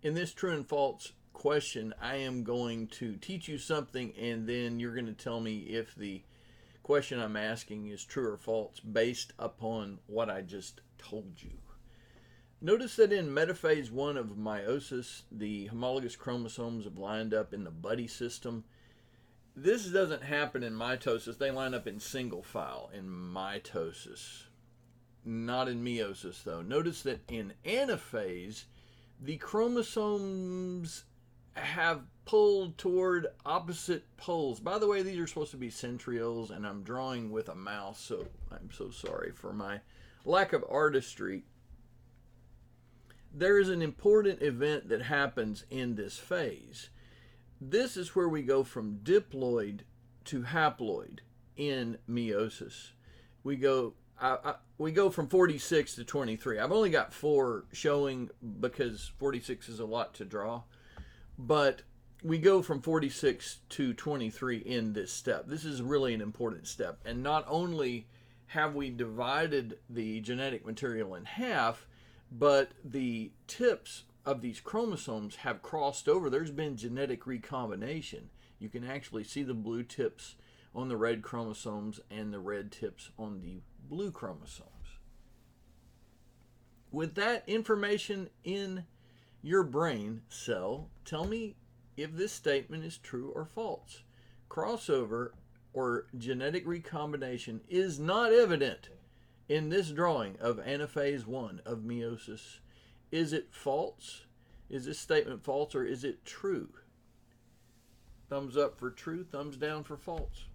In this true and false question, I am going to teach you something, and then you're going to tell me if the question I'm asking is true or false based upon what I just told you. Notice that in metaphase 1 of meiosis, the homologous chromosomes have lined up in the buddy system. This doesn't happen in mitosis. They line up in single file in mitosis. Not in meiosis, though. Notice that in anaphase, the chromosomes have pulled toward opposite poles. By the way, these are supposed to be centrioles, and I'm drawing with a mouse, so I'm so sorry for my lack of artistry. There is an important event that happens in this phase. This is where we go from diploid to haploid in meiosis. We go from 46 to 23. I've only got 4 showing because 46 is a lot to draw. But we go from 46 to 23 in this step. This is really an important step. And not only have we divided the genetic material in half, but the tips of these chromosomes have crossed over. There's been genetic recombination. You can actually see the blue tips on the red chromosomes and the red tips on the blue chromosomes. With that information in your brain cell, tell me if this statement is true or false. Crossover or genetic recombination is not evident in this drawing of anaphase 1 of meiosis. Is it false? Is this statement false, or is it true? Thumbs up for true, thumbs down for false.